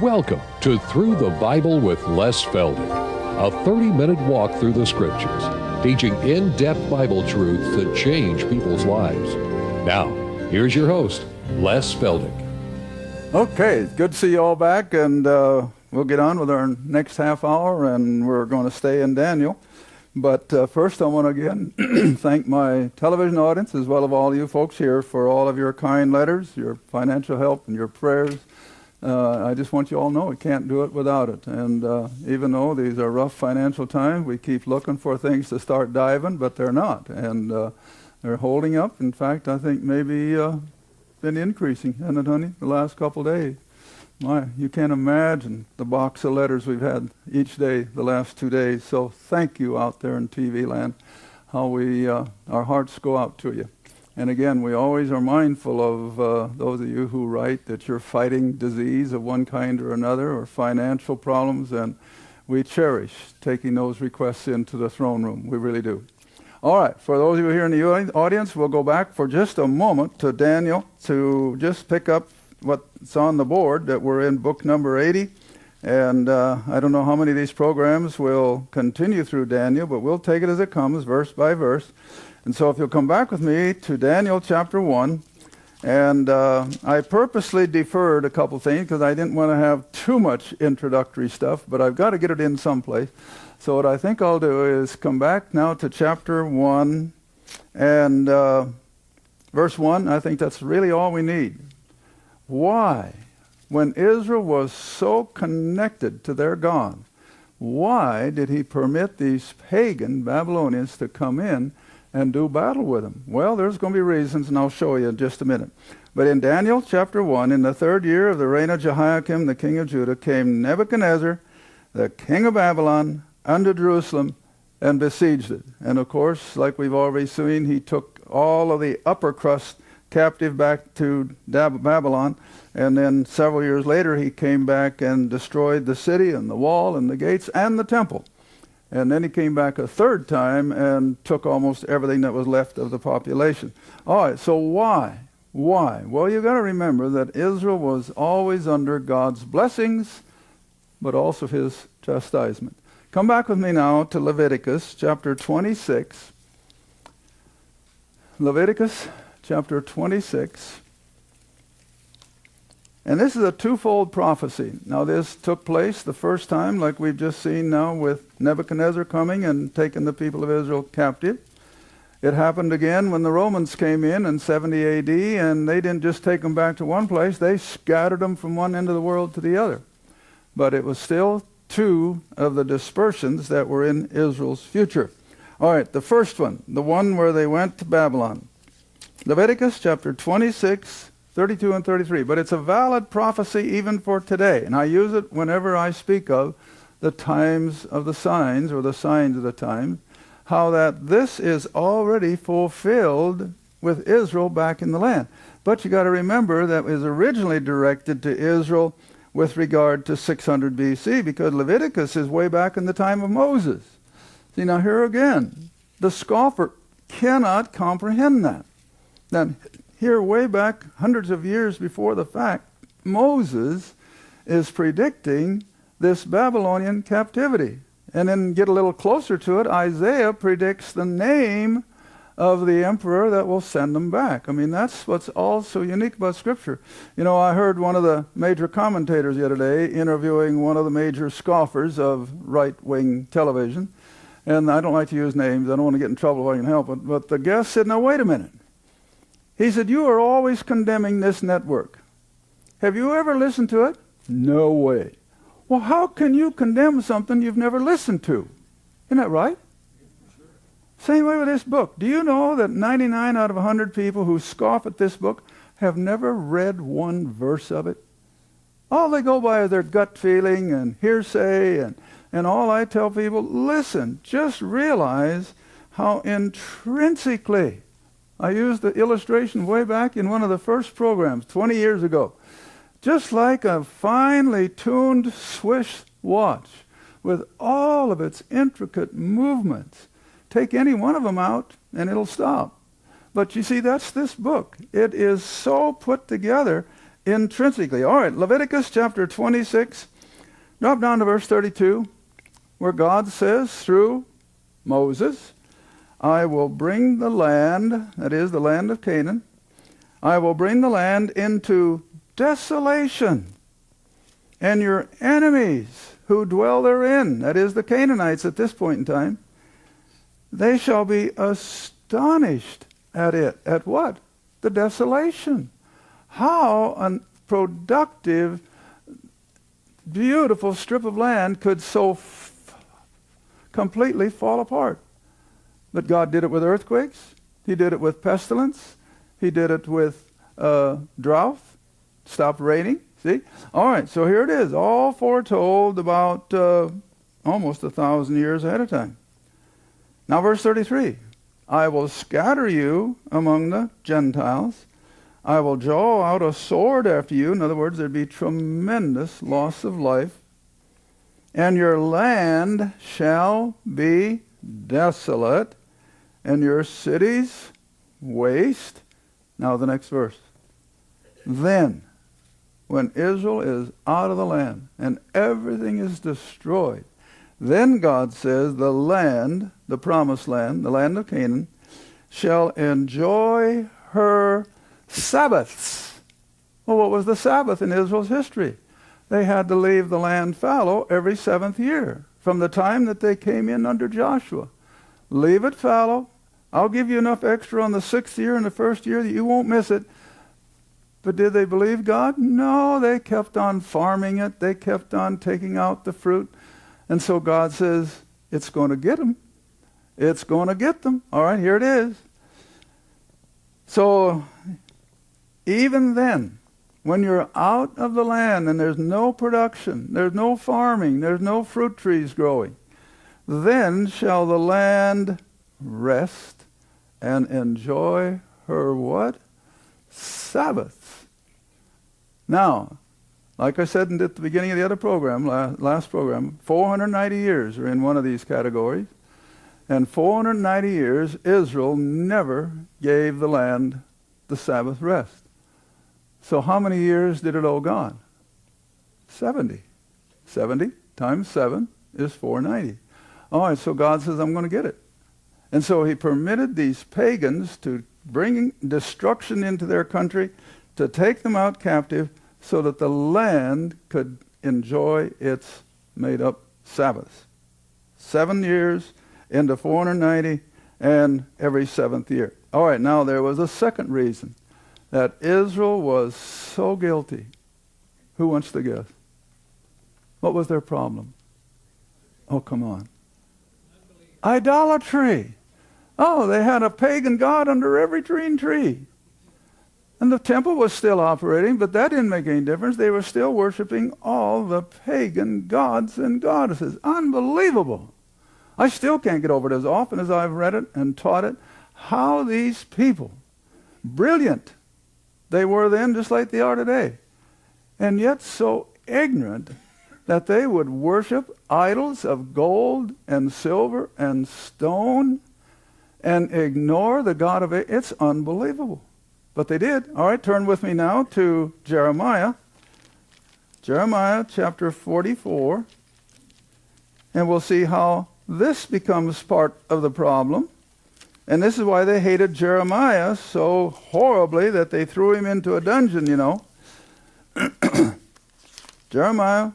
Welcome to Through the Bible with Les Feldick, a 30-minute walk through the Scriptures, teaching in-depth Bible truths that change people's lives. Now, here's your host, Les Feldick. Okay, it's good to see you all back, and we'll get on with our next half hour, and we're going to stay in Daniel. But first, I want to again thank my television audience, as well as all you folks here, for all of your kind letters, your financial help, and your prayers. I just want you all to know we can't do it without it. And even though these are rough financial times, we keep looking for things to start diving, but they're not. And they're holding up. In fact, I think maybe been increasing, hasn't it, honey, the last couple of days. My, you can't imagine the box of letters we've had each day the last 2 days. So thank you out there in TV land, how we our hearts go out to you. And again, we always are mindful of those of you who write that you're fighting disease of one kind or another, or financial problems, and we cherish taking those requests into the throne room. We really do. All right, for those of you here in the audience, we'll go back for just a moment to Daniel to just pick up what's on the board, that we're in book number 80. And I don't know how many of these programs will continue through Daniel, but we'll take it as it comes, verse by verse. And so if you'll come back with me to Daniel chapter 1, and I purposely deferred a couple things because I didn't want to have too much introductory stuff, but I've got to get it in someplace. So what I think I'll do is come back now to chapter 1 and verse 1. I think that's really all we need. Why, when Israel was so connected to their God, why did he permit these pagan Babylonians to come in and do battle with him? Well, there's going to be reasons, and I'll show you in just a minute. But in Daniel chapter 1, in the 3rd year of the reign of Jehoiakim, the king of Judah, came Nebuchadnezzar, the king of Babylon, unto Jerusalem, and besieged it. And of course, like we've already seen, he took all of the upper crust captive back to Babylon, and then several years later he came back and destroyed the city and the wall and the gates and the temple. And then he came back a third time and took almost everything that was left of the population. All right, so why? Why? Well, you've got to remember that Israel was always under God's blessings, but also his chastisement. Come back with me now to Leviticus chapter 26. Leviticus chapter 26. And this is a twofold prophecy. Now this took place the first time, like we've just seen now, with Nebuchadnezzar coming and taking the people of Israel captive. It happened again when the Romans came in 70 AD, and they didn't just take them back to one place, they scattered them from one end of the world to the other. But it was still two of the dispersions that were in Israel's future. All right, the first one, the one where they went to Babylon. Leviticus chapter 26, 32 and 33. But it's a valid prophecy even for today. And I use it whenever I speak of the times of the signs, or the signs of the times, how that this is already fulfilled with Israel back in the land. But you got to remember that it was originally directed to Israel with regard to 600 BC, because Leviticus is way back in the time of Moses. See, now here again, the scoffer cannot comprehend that. Now, here way back, hundreds of years before the fact, Moses is predicting this Babylonian captivity. And then get a little closer to it, Isaiah predicts the name of the emperor that will send them back. I mean, that's what's also unique about Scripture. You know, I heard one of the major commentators the other day interviewing one of the major scoffers of right-wing television. And I don't like to use names. I don't want to get in trouble if I can help it. But the guest said, now wait a minute. He said, you are always condemning this network. Have you ever listened to it? No way. Well, how can you condemn something you've never listened to? Isn't that right? Same way with this book. Do you know that 99 out of 100 people who scoff at this book have never read one verse of it? All they go by is their gut feeling and hearsay, and all I tell people, listen, just realize how intrinsically, I used the illustration way back in one of the first programs 20 years ago. Just like a finely tuned Swiss watch with all of its intricate movements. Take any one of them out and it'll stop. But you see, that's this book. It is so put together intrinsically. All right, Leviticus chapter 26. Drop down to verse 32, where God says through Moses, I will bring the land, that is the land of Canaan, I will bring the land into desolation, and your enemies who dwell therein, that is the Canaanites at this point in time, they shall be astonished at it. At what? The desolation. How a productive, beautiful strip of land could so completely fall apart. But God did it with earthquakes. He did it with pestilence. He did it with drought. Stopped raining. See? All right, so here it is, all foretold about almost 1,000 years ahead of time. Now verse 33, I will scatter you among the Gentiles. I will draw out a sword after you. In other words, there'd be tremendous loss of life. And your land shall be desolate, and your cities waste. Now the next verse. Then, when Israel is out of the land and everything is destroyed, then God says the land, the promised land, the land of Canaan, shall enjoy her Sabbaths. Well, what was the Sabbath in Israel's history? They had to leave the land fallow every 7th year, from the time that they came in under Joshua. Leave it fallow. I'll give you enough extra on the 6th year and the 1st year that you won't miss it. But did they believe God? No, they kept on farming it. They kept on taking out the fruit. And so God says, it's going to get them. It's going to get them. All right, here it is. So even then, when you're out of the land and there's no production, there's no farming, there's no fruit trees growing, then shall the land rest and enjoy her what? Sabbath. Now, like I said at the beginning of the other program, last program, 490 years are in one of these categories. And 490 years, Israel never gave the land the Sabbath rest. So how many years did it owe God? 70. 70 times 7 is 490. All right, so God says, I'm going to get it. And so he permitted these pagans to bring destruction into their country, to take them out captive, so that the land could enjoy its made-up Sabbaths. 7 years into 490, and every 7th year. All right, now there was a second reason that Israel was so guilty. Who wants to guess? What was their problem? Oh, come on. Idolatry. Oh, they had a pagan god under every green tree. And the temple was still operating, but that didn't make any difference. They were still worshiping all the pagan gods and goddesses. Unbelievable. I still can't get over it as often as I've read it and taught it, how these people, brilliant they were then just like they are today, and yet so ignorant that they would worship idols of gold and silver and stone and ignore the God of it. It's unbelievable. But they did. All right, turn with me now to Jeremiah. Jeremiah chapter 44. And we'll see how this becomes part of the problem. And this is why they hated Jeremiah so horribly that they threw him into a dungeon, you know. Jeremiah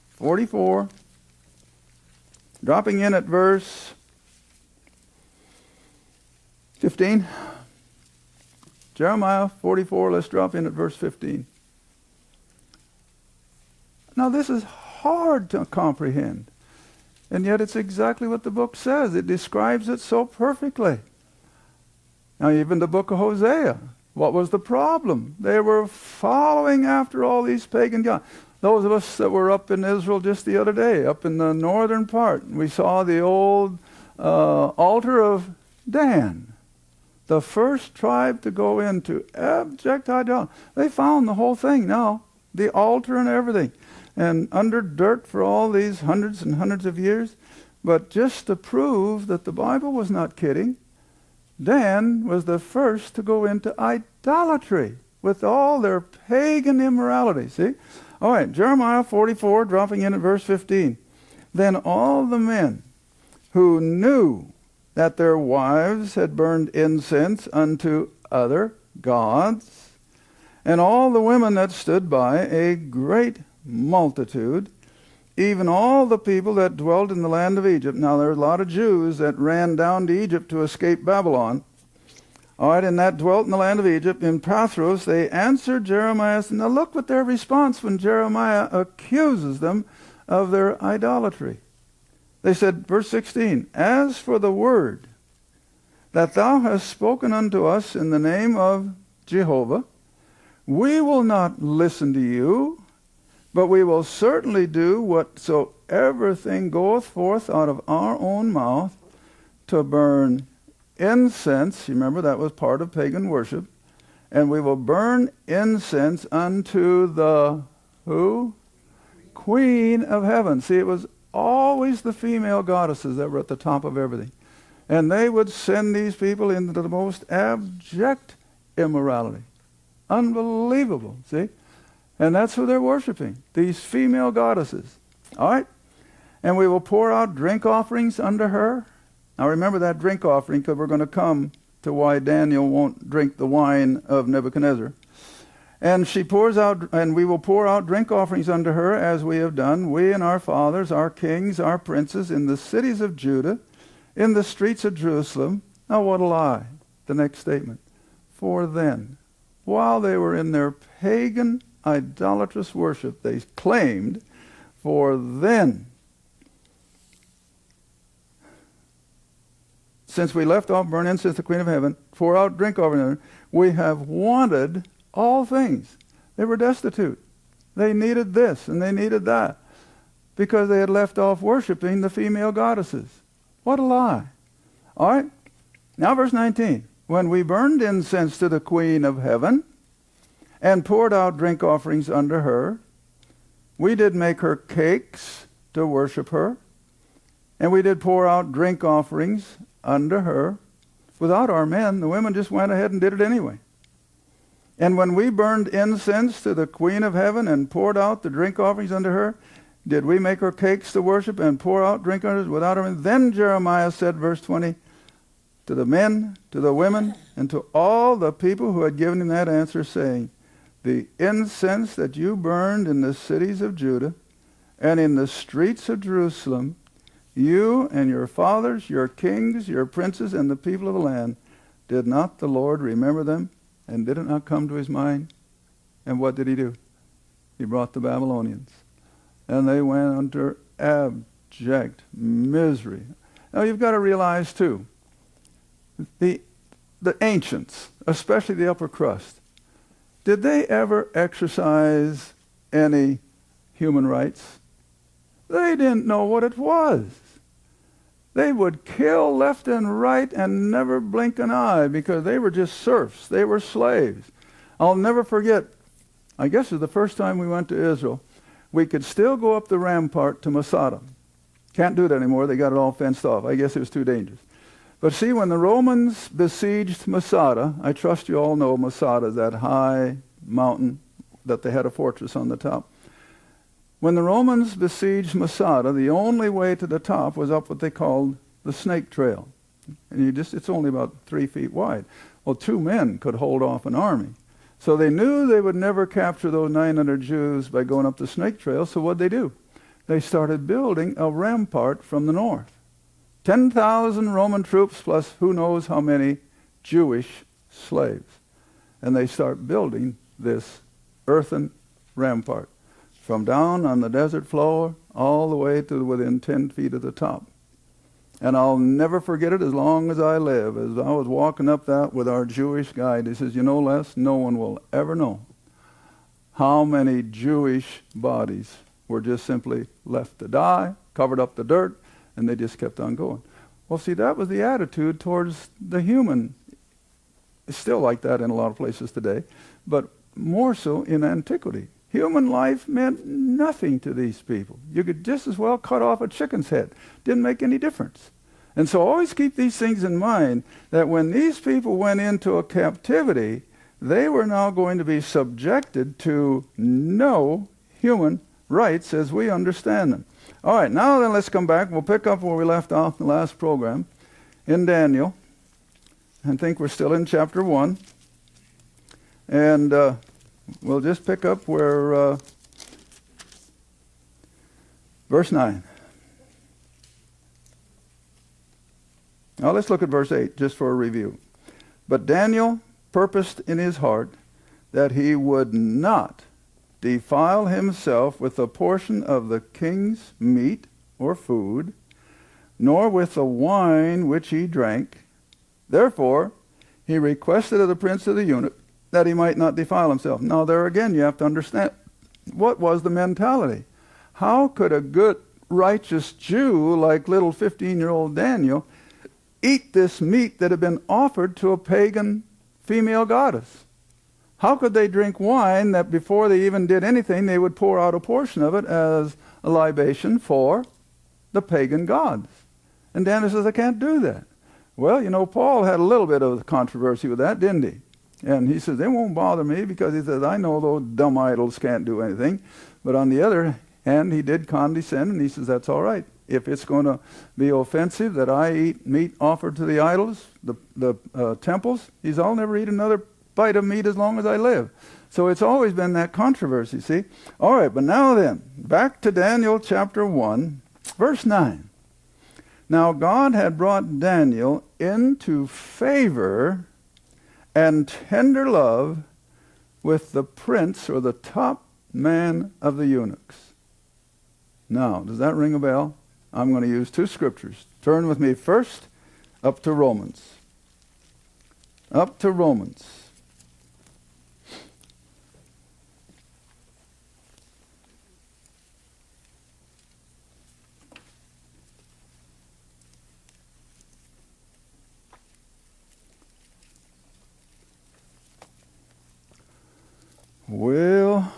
44, dropping in at verse 15. Jeremiah 44, let's drop in at verse 15. Now this is hard to comprehend, and yet it's exactly what the book says. It describes it so perfectly. Now even the book of Hosea, what was the problem? They were following after all these pagan gods. Those of us that were up in Israel just the other day, up in the northern part, we saw the old altar of Dan. The first tribe to go into abject idolatry. They found the whole thing now, the altar and everything, and under dirt for all these hundreds and hundreds of years. But just to prove that the Bible was not kidding, Dan was the first to go into idolatry. with all their pagan immorality. See? All right, Jeremiah 44, dropping in at verse 15. Then all the men who knew that their wives had burned incense unto other gods, and all the women that stood by, a great multitude, even all the people that dwelt in the land of Egypt. Now, there are a lot of Jews that ran down to Egypt to escape Babylon. All right, and that dwelt in the land of Egypt. In Pathros, they answered Jeremiah. Now, look what their response when Jeremiah accuses them of their idolatry. They said, verse 16, As for the word that thou hast spoken unto us in the name of Jehovah, we will not listen to you, but we will certainly do whatsoever thing goeth forth out of our own mouth to burn incense. You remember that was part of pagan worship. And we will burn incense unto the who? Queen of heaven. See, it was always the female goddesses that were at the top of everything. And they would send these people into the most abject immorality. Unbelievable, see? And that's who they're worshiping, these female goddesses. All right? And we will pour out drink offerings unto her. Now remember that drink offering, because we're going to come to why Daniel won't drink the wine of Nebuchadnezzar. And she pours out, and we will pour out drink offerings unto her, as we have done, we and our fathers, our kings, our princes, in the cities of Judah, in the streets of Jerusalem. Now what a lie. The next statement. For then, while they were in their pagan, idolatrous worship, they claimed, for then, since we left off burn incense to the Queen of Heaven, pour out drink offering, we have wanted all things. They were destitute. They needed this and they needed that because they had left off worshiping the female goddesses. What a lie. All right. Now verse 19. When we burned incense to the Queen of Heaven and poured out drink offerings unto her, we did make her cakes to worship her, and we did pour out drink offerings unto her. Without our men, the women just went ahead and did it anyway. And when we burned incense to the Queen of Heaven and poured out the drink offerings unto her, did we make her cakes to worship and pour out drink unto her without our men? Then Jeremiah said, verse 20, to the men, to the women, and to all the people who had given him that answer, saying, the incense that you burned in the cities of Judah and in the streets of Jerusalem, you and your fathers, your kings, your princes, and the people of the land, did not the Lord remember them? And did it not come to his mind? And what did he do? He brought the Babylonians. And they went under abject misery. Now you've got to realize too, the ancients, especially the upper crust, did they ever exercise any human rights? They didn't know what it was. They would kill left and right and never blink an eye because they were just serfs. They were slaves. I'll never forget, I guess it was the first time we went to Israel, we could still go up the rampart to Masada. Can't do it anymore. They got it all fenced off. I guess it was too dangerous. But see, when the Romans besieged Masada, I trust you all know Masada, that high mountain that they had a fortress on the top. When the Romans besieged Masada, the only way to the top was up what they called the Snake Trail. And it's only about 3 feet wide. Well, 2 men could hold off an army. So they knew they would never capture those 900 Jews by going up the Snake Trail, so what'd they do? They started building a rampart from the north. 10,000 Roman troops plus who knows how many Jewish slaves. And they start building this earthen rampart from down on the desert floor all the way to within 10 feet of the top. And I'll never forget it as long as I live. As I was walking up that with our Jewish guide, he says, you know, Les, no one will ever know how many Jewish bodies were just simply left to die, covered up the dirt, and they just kept on going. Well, see, that was the attitude towards the human. It's still like that in a lot of places today, but more so in antiquity. Human life meant nothing to these people. You could just as well cut off a chicken's head. Didn't make any difference. And so always keep these things in mind, that when these people went into a captivity, they were now going to be subjected to no human rights as we understand them. All right, now then let's come back. We'll pick up where we left off in the last program in Daniel. I think we're still in chapter 1. And we'll just pick up where verse 9. Now let's look at verse 8 just for a review. But Daniel purposed in his heart that he would not defile himself with a portion of the king's meat or food, nor with the wine which he drank. Therefore he requested of the prince of the eunuch that he might not defile himself. Now there again you have to understand, what was the mentality? How could a good, righteous Jew like little 15-year-old Daniel eat this meat that had been offered to a pagan female goddess? How could they drink wine that before they even did anything, they would pour out a portion of it as a libation for the pagan gods? And Daniel says, I can't do that. Well, you know, Paul had a little bit of controversy with that, didn't he? And he says, they won't bother me because he says, I know those dumb idols can't do anything. But on the other hand, he did condescend, and he says, that's all right. If it's going to be offensive that I eat meat offered to the idols, the temples, he says, I'll never eat another bite of meat as long as I live. So it's always been that controversy, see? All right, but now then, back to Daniel chapter 1, verse 9. Now God had brought Daniel into favor and tender love with the prince or the top man of the eunuchs. Now, does that ring a bell? I'm going to use two scriptures. Turn with me first up to Romans. Up to Romans. Well,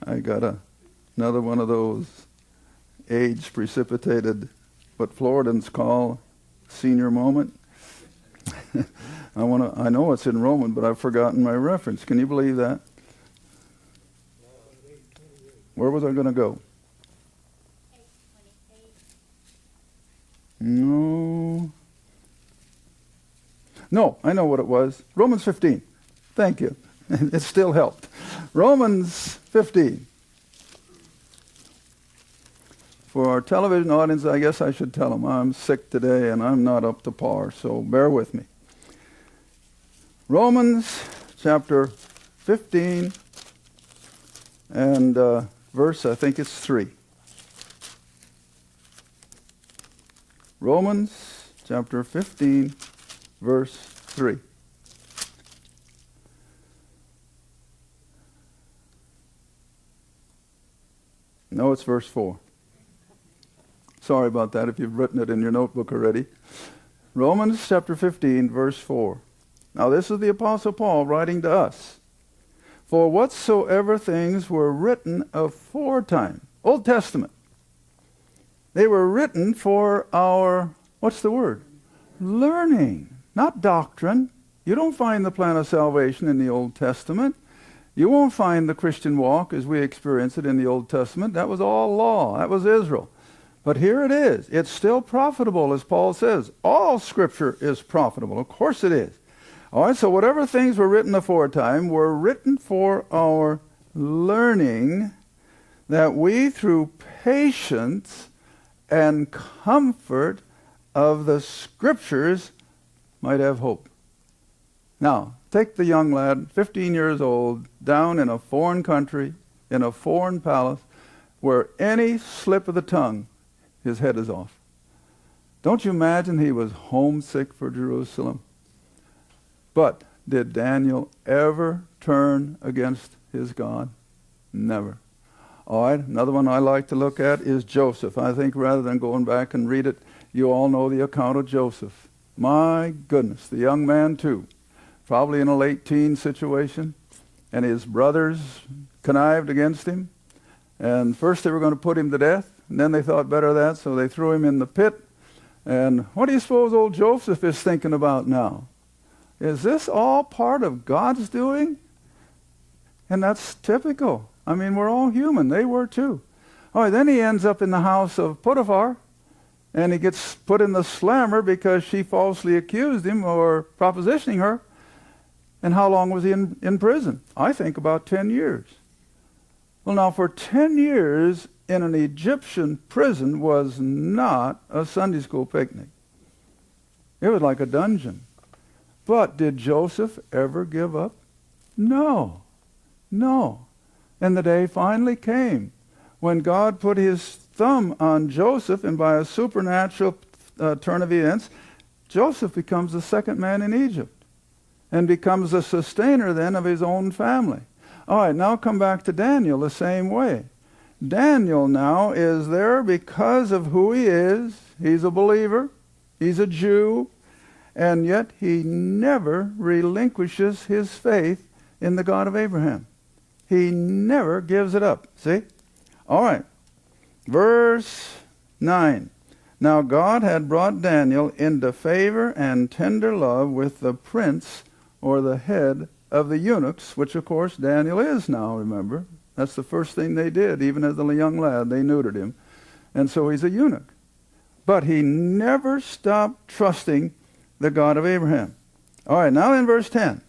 I got another one of those age-precipitated, what Floridans call senior moment. I know it's in Roman, but I've forgotten my reference. Can you believe that? Where was I going to go? No, I know what it was. Romans 15. Thank you. It still helped. Romans 15. For our television audience, I guess I should tell them I'm sick today and I'm not up to par, so bear with me. Romans chapter 15 and verse, I think it's 3. Romans chapter 15, verse 3. No, it's verse 4. Sorry about that if you've written it in your notebook already. Romans chapter 15, verse 4. Now this is the Apostle Paul writing to us. For whatsoever things were written aforetime, Old Testament, they were written for our, what's the word? Learning, not doctrine. You don't find the plan of salvation in the Old Testament. You won't find the Christian walk as we experience it in the Old Testament. That was all law. That was Israel. But here it is. It's still profitable, as Paul says. All Scripture is profitable. Of course it is. All right, so whatever things were written aforetime were written for our learning, that we through patience and comfort of the Scriptures might have hope. Now, take the young lad, 15 years old, down in a foreign country, in a foreign palace, where any slip of the tongue, his head is off. Don't you imagine he was homesick for Jerusalem? But did Daniel ever turn against his God? Never. All right, another one I like to look at is Joseph. I think rather than going back and read it, you all know the account of Joseph. My goodness, the young man too. Probably in a late teen situation, and his brothers connived against him. And first they were going to put him to death, and then they thought better of that, so they threw him in the pit. And what do you suppose old Joseph is thinking about now? Is this all part of God's doing? And that's typical. I mean, we're all human. They were too. All right, then he ends up in the house of Potiphar, and he gets put in the slammer because she falsely accused him or propositioning her. And how long was he in prison? I think about 10 years. Well, now, for 10 years in an Egyptian prison was not a Sunday school picnic. It was like a dungeon. But did Joseph ever give up? No. No. And the day finally came when God put his thumb on Joseph, and by a supernatural turn of events, Joseph becomes the second man in Egypt and becomes the sustainer then of his own family. All right, now come back to Daniel the same way. Daniel now is there because of who he is. He's a believer. He's a Jew. And yet he never relinquishes his faith in the God of Abraham. He never gives it up. See? All right. Verse 9. Now God had brought Daniel into favor and tender love with the prince, or the head of the eunuchs, which of course Daniel is now, remember. That's the first thing they did. Even as a young lad, they neutered him. And so he's a eunuch. But he never stopped trusting the God of Abraham. All right, now in verse 10.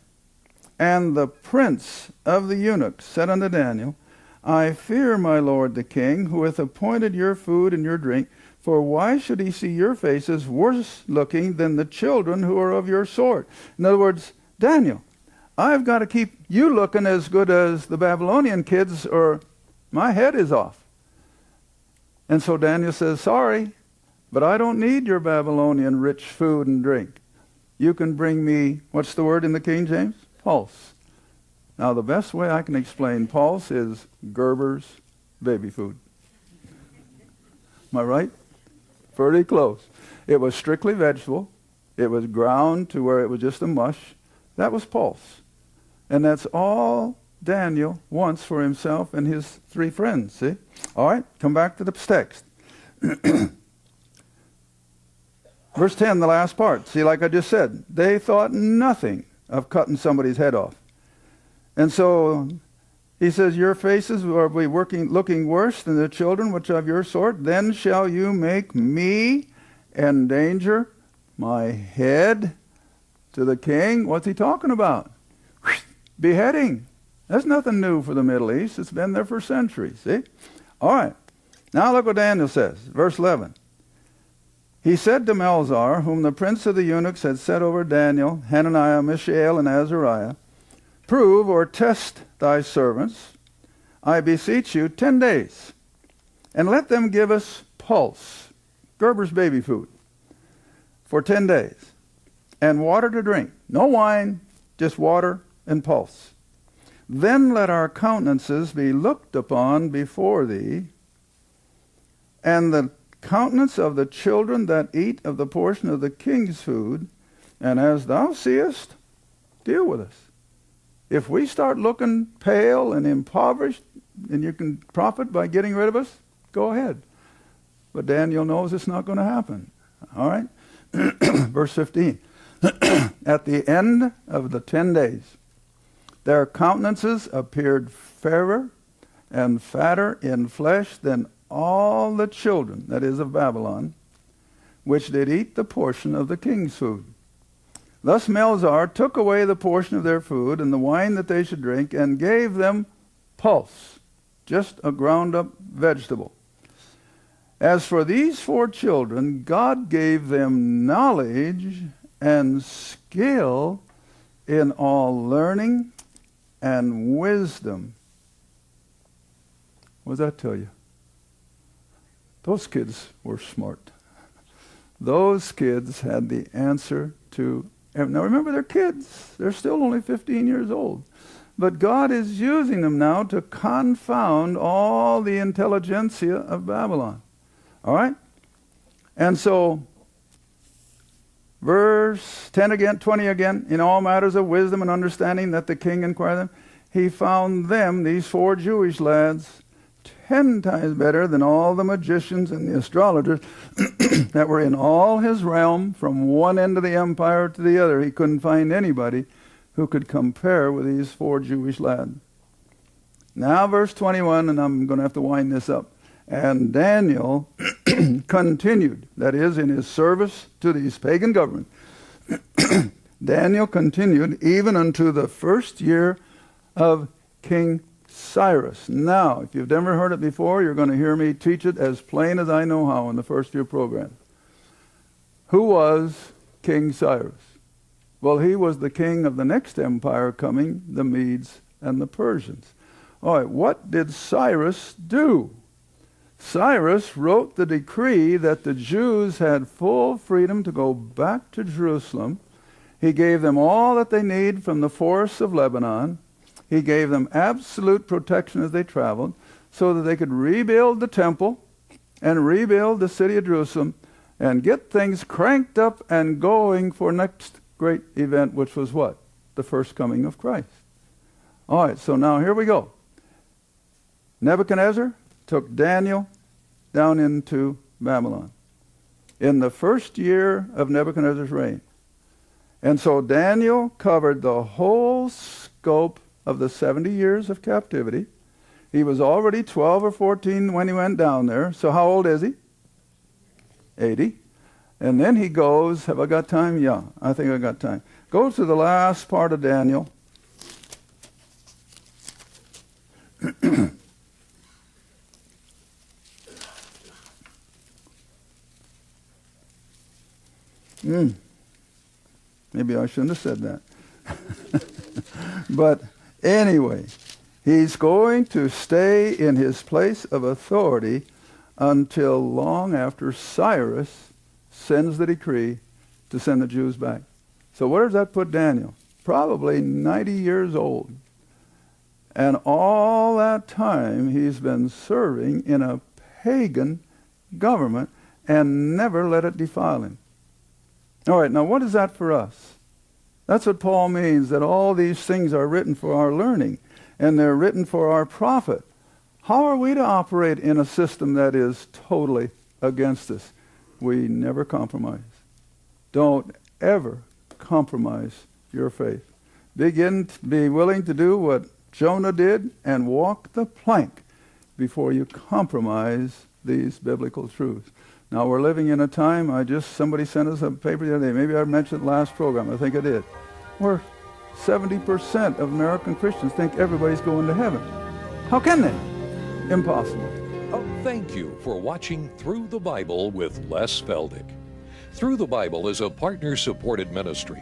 And the prince of the eunuchs said unto Daniel, I fear my lord the king, who hath appointed your food and your drink, for why should he see your faces worse looking than the children who are of your sort? In other words, Daniel, I've got to keep you looking as good as the Babylonian kids, or my head is off. And so Daniel says, sorry, but I don't need your Babylonian rich food and drink. You can bring me, what's the word in the King James? Pulse. Now, the best way I can explain pulse is Gerber's baby food. Am I right? Pretty close. It was strictly vegetable. It was ground to where it was just a mush. That was pulse. And that's all Daniel wants for himself and his three friends, see? All right, come back to the text. Verse 10, the last part. See, like I just said, they thought nothing of cutting somebody's head off. And so he says, your faces will be looking worse than the children which are of your sort. Then shall you make me endanger my head to the king. What's he talking about? Beheading. That's nothing new for the Middle East. It's been there for centuries. See? All right. Now look what Daniel says. Verse 11. He said to Melzar, whom the prince of the eunuchs had set over Daniel, Hananiah, Mishael, and Azariah, prove or test thy servants, I beseech you, 10 days, and let them give us pulse, Gerber's baby food, for 10 days, and water to drink. No wine, just water and pulse. Then let our countenances be looked upon before thee, and the countenance of the children that eat of the portion of the king's food, and as thou seest, deal with us. If we start looking pale and impoverished, and you can profit by getting rid of us, go ahead. But Daniel knows it's not going to happen. All right? Verse 15. At the end of the 10 days, their countenances appeared fairer and fatter in flesh than all the children, that is of Babylon, which did eat the portion of the king's food. Thus Melzar took away the portion of their food and the wine that they should drink, and gave them pulse, just a ground-up vegetable. As for these 4 children, God gave them knowledge and skill in all learning and wisdom. What does that tell you? Those kids were smart. Those kids had the answer to... Now remember, they're kids. They're still only 15 years old. But God is using them now to confound all the intelligentsia of Babylon. All right? And so, verse 10 again, 20 again, in all matters of wisdom and understanding that the king inquired them, he found them, these 4 Jewish lads, 10 times better than all the magicians and the astrologers that were in all his realm from one end of the empire to the other. He couldn't find anybody who could compare with these 4 Jewish lads. Now verse 21, and I'm going to have to wind this up. And Daniel continued, that is, in his service to these pagan governments. Daniel continued even unto the first year of King Cyrus. Now, if you've never heard it before, you're going to hear me teach it as plain as I know how in the first few programs. Who was King Cyrus? Well, he was the king of the next empire coming, the Medes and the Persians. All right, what did Cyrus do? Cyrus wrote the decree that the Jews had full freedom to go back to Jerusalem. He gave them all that they need from the forests of Lebanon. He gave them absolute protection as they traveled so that they could rebuild the temple and rebuild the city of Jerusalem and get things cranked up and going for next great event, which was what? The first coming of Christ. All right, so now here we go. Nebuchadnezzar took Daniel down into Babylon in the first year of Nebuchadnezzar's reign. And so Daniel covered the whole scope of the 70 years of captivity. He was already 12 or 14 when he went down there. So how old is he? 80. And then he goes, have I got time? Yeah, I think I got time. Go to the last part of Daniel. Maybe I shouldn't have said that. But anyway, he's going to stay in his place of authority until long after Cyrus sends the decree to send the Jews back. So where does that put Daniel? Probably 90 years old. And all that time he's been serving in a pagan government and never let it defile him. All right, now what is that for us? That's what Paul means, that all these things are written for our learning, and they're written for our profit. How are we to operate in a system that is totally against us? We never compromise. Don't ever compromise your faith. Be willing to do what Jonah did and walk the plank before you compromise these biblical truths. Now we're living in a time, somebody sent us a paper the other day, maybe I mentioned it last program, I think I did, where 70% of American Christians think everybody's going to heaven. How can they? Impossible. Oh, thank you for watching Through the Bible with Les Feldick. Through the Bible is a partner-supported ministry.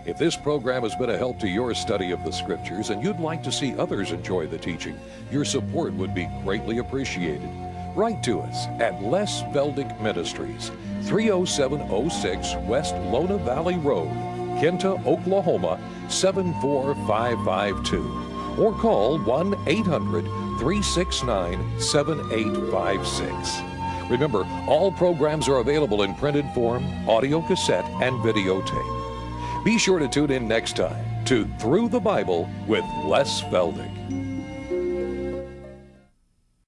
If this program has been a help to your study of the Scriptures and you'd like to see others enjoy the teaching, your support would be greatly appreciated. Write to us at Les Feldick Ministries, 30706 West Lona Valley Road, Kenta, Oklahoma, 74552. Or call 1-800-369-7856. Remember, all programs are available in printed form, audio cassette, and videotape. Be sure to tune in next time to Through the Bible with Les Feldick.